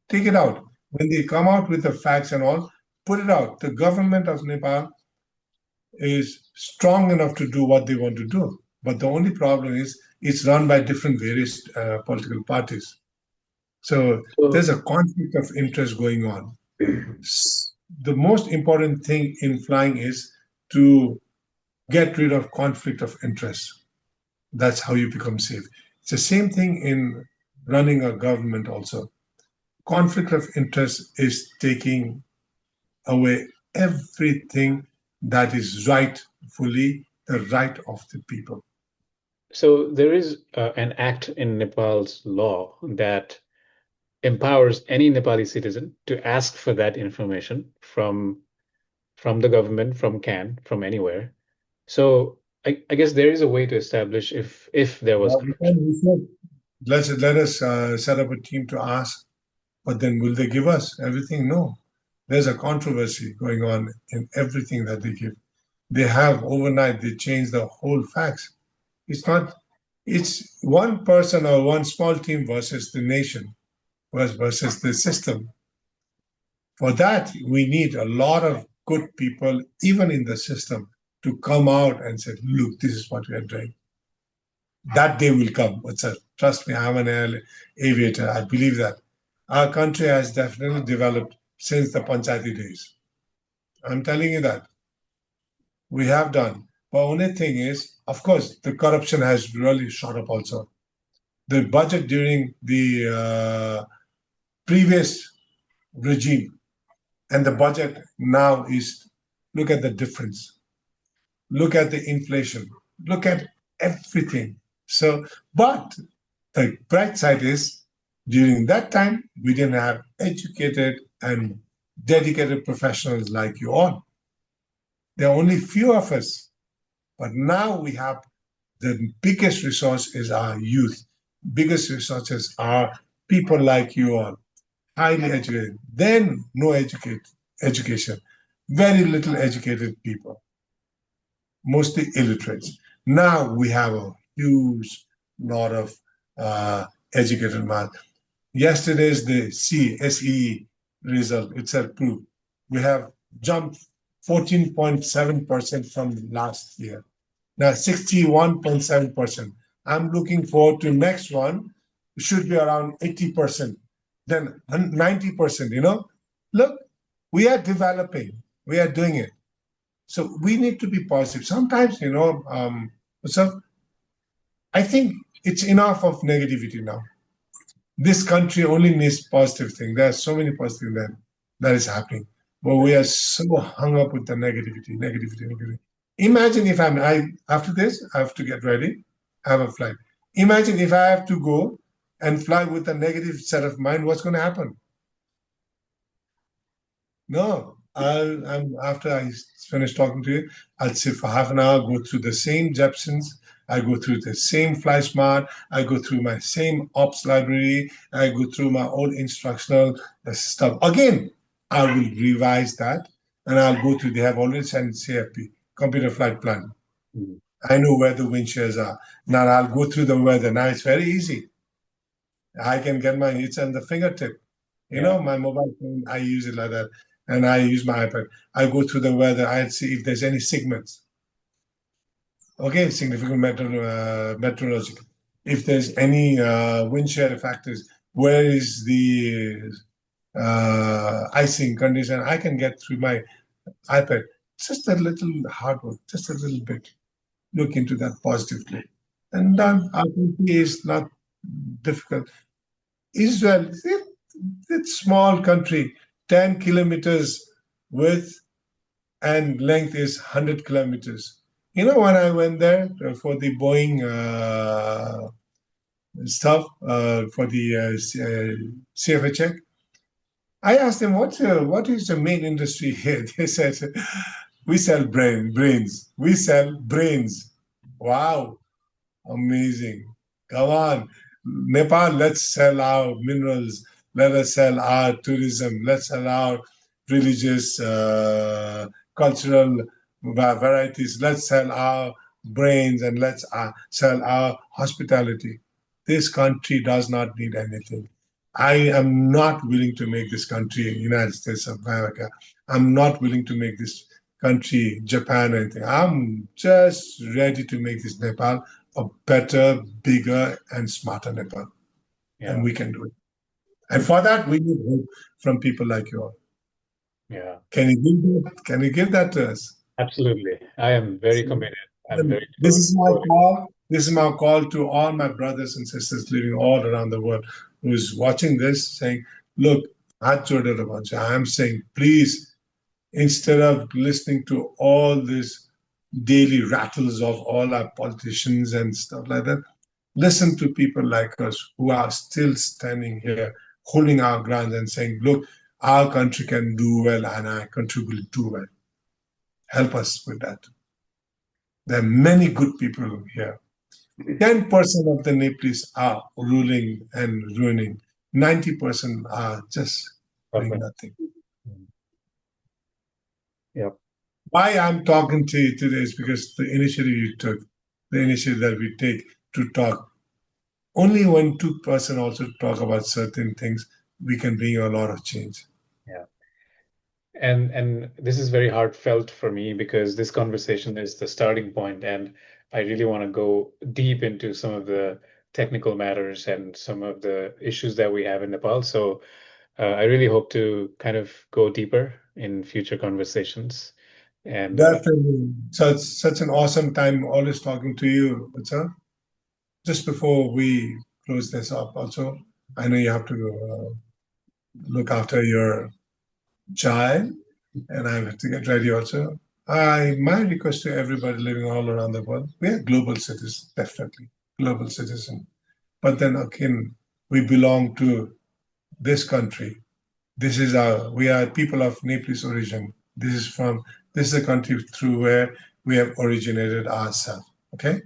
Take it out. When they come out with the facts and all, put it out. The government of Nepal is strong enough to do what they want to do. But the only problem is it's run by different various political parties. So there's So, a conflict of interest going on. The most important thing in flying is to get rid of conflict of interest. That's how you become safe. It's the same thing in running a government also. Conflict of interest is taking away everything that is rightfully the right of the people. so there is an act in Nepal's law that empowers any Nepali citizen to ask for that information from the government, from CAN, from anywhere. So I guess there is a way to establish if there was corruption. We said, let us set up a team to ask, but then will they give us everything? No. There's a controversy going on in everything that they give. They have overnight, they change the whole facts. It's not, it's one person or one small team versus the nation versus the system. For that, we need a lot of good people, even in the system, to come out and say, look, this is what we are doing. That day will come. Trust me, I'm an aviator. I believe that. Our country has definitely developed since the Panchayati days. I'm telling you that. We have done. But only thing is, of course, the corruption has really shot up also. The budget during the previous regime and the budget now is, look at the difference. Look at the inflation. Look at everything. So, but the bright side is during that time, we didn't have educated and dedicated professionals like you all. There are only few of us. But now we have the biggest resource is our youth. Biggest resources are people like you all, highly educated. Then no education, very little educated people, mostly illiterates. Now we have a huge lot of educated math. Yesterday's the SEE result itself proved we have jumped 14.7% from last year. Now 61.7%. I'm looking forward to next one. It should be around 80%, then 90%, Look, we are developing, we are doing it. So we need to be positive. Sometimes, so I think it's enough of negativity now. This country only needs positive things. There are so many positive that is happening. But we are so hung up with the negativity. Imagine if I after this, I have to get ready, have a flight. Imagine if I have to go and fly with a negative set of mind, what's going to happen? No, after I finish talking to you, I'll sit for half an hour, go through the same Jepsons, I go through the same FlySmart, I go through my same ops library, I go through my old instructional stuff. Again, I will revise that and I'll go through, they have already sent CFP, computer flight plan. Mm. I know where the wind shears are. Now I'll go through the weather. Now it's very easy. I can get it's on the fingertip. Yeah. My mobile phone, I use it like that. And I use my iPad. I go through the weather. I see if there's any segments. Okay, significant meteorological. If there's any wind shear factors, where is the icing condition? I can get through my iPad. Just a little hard work, just a little bit. Look into that positively. And done. Our country is not difficult. Israel, it's small country, 10 kilometers width and length is 100 kilometers. When I went there for the Boeing stuff, for the CFA check, I asked them, what is the main industry here? They said, we sell brains. We sell brains. Wow, amazing. Come on. Nepal, let's sell our minerals. let us sell our tourism, let's sell our religious, cultural varieties, let's sell our brains, and let's sell our hospitality. This country does not need anything. I am not willing to make this country United States of America. I'm not willing to make this country Japan or anything. I'm just ready to make this Nepal a better, bigger, and smarter Nepal. And Yeah. we can do it. And for that, we need help from people like you all. Yeah. Can you give that to us? Absolutely. I am very committed. I'm very This is my devoted. call. This is my call to all my brothers and sisters living all around the world who's watching this, saying, look, I'm saying, please, instead of listening to all these daily rattles of all our politicians and stuff like that, listen to people like us who are still standing here, holding our ground and saying, look, our country can do well and our country will do well. Help us with that. There are many good people here. 10% of the Nepalese are ruling and ruining. 90% are just doing Perfect. nothing. Mm. Yep. Why I'm talking to you today is because the initiative you took, the initiative that we take to talk, only when two-person also talk about certain things, we can bring a lot of change. Yeah. And this is very heartfelt for me because this conversation is the starting point, and I really want to go deep into some of the technical matters and some of the issues that we have in Nepal. So I really hope to kind of go deeper in future conversations. And Definitely. Such an awesome time always talking to you, Utsa. Just before we close this up, also, I know you have to look after your child, and I have to get ready also. My request to everybody living all around the world, we are global citizens, definitely global citizen. But then again, we belong to this country. We are people of Nepalese origin. This is a country through where we have originated ourselves. Okay.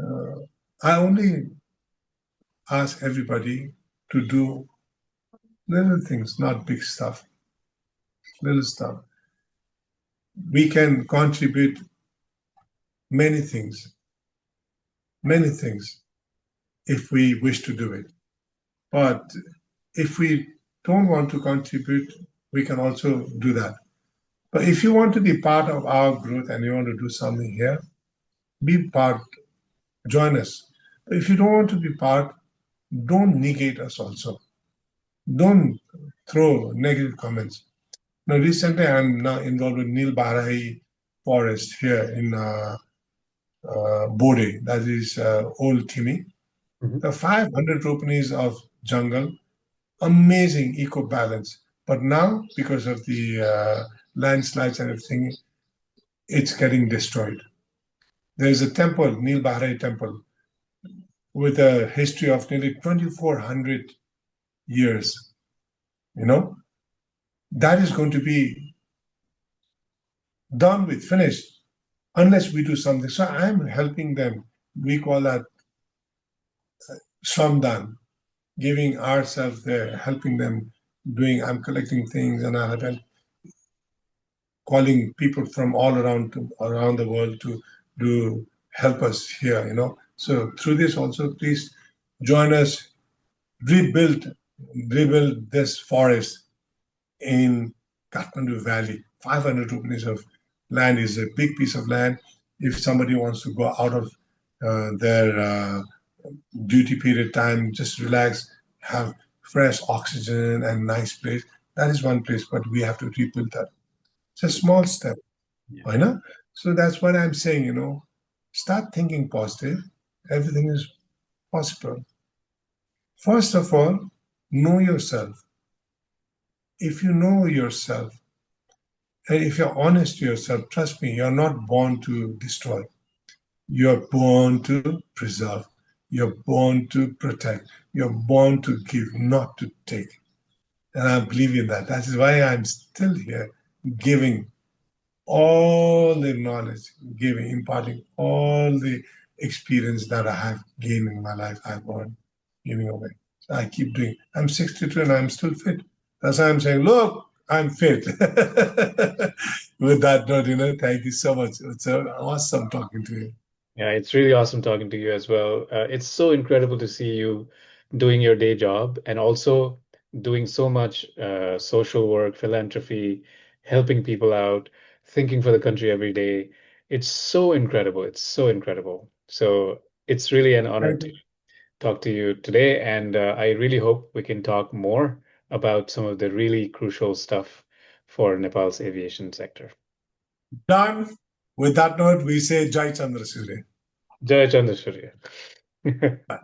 Uh, I only ask everybody to do little things, not big stuff, little stuff. We can contribute many things, many things, if we wish to do it. But if we don't want to contribute, we can also do that. But if you want to be part of our growth and you want to do something here, be part, join us. But if you don't want to be part, don't negate us also. Don't throw negative comments. Now, recently, I'm now involved with Nil Barai Forest here in Bode, that is Old Timi. Mhm. The 500 rupees of jungle, amazing eco balance. But now, because of the landslides and everything, it's getting destroyed. There is a temple, Nil Bahrai Temple, with a history of nearly 2,400 years. You know, that is going to be done with, finished, unless we do something. So I'm helping them. We call that Shramdan, giving ourselves there, helping them, doing, I'm collecting things and I'm calling people from all around the world to do help us here, you know. So through this also, please join us, rebuild, rebuild this forest in Kathmandu Valley. 500 rupees of land is a big piece of land. If somebody wants to go out of their duty period time, just relax, have fresh oxygen and nice place. That is one place, but we have to rebuild that. It's a small step, Yeah. why not? So that's what I'm saying, you know. Start thinking positive. Everything is possible. First of all, know yourself. If you know yourself, and if you're honest to yourself, trust me, you're not born to destroy. You're born to preserve. You're born to protect. You're born to give, not to take. And I believe in that. That is why I'm still here giving all the knowledge, giving, imparting all the experience that I have gained in my life, I've gone giving away. I keep doing. I'm 62 and I'm still fit. That's why I'm saying, look, I'm fit. With that note, thank you so much. It's awesome talking to you. Yeah, it's really awesome talking to you as well. It's so incredible to see you doing your day job and also doing so much social work, philanthropy, helping people out, thinking for the country every day. It's so incredible. It's so incredible. So it's really an honor Thank to you. talk to you today, and I really hope we can talk more about some of the really crucial stuff for Nepal's aviation sector. Done. With that note, we say Jai Chandrasuri. Jai Chandrasurya. Bye.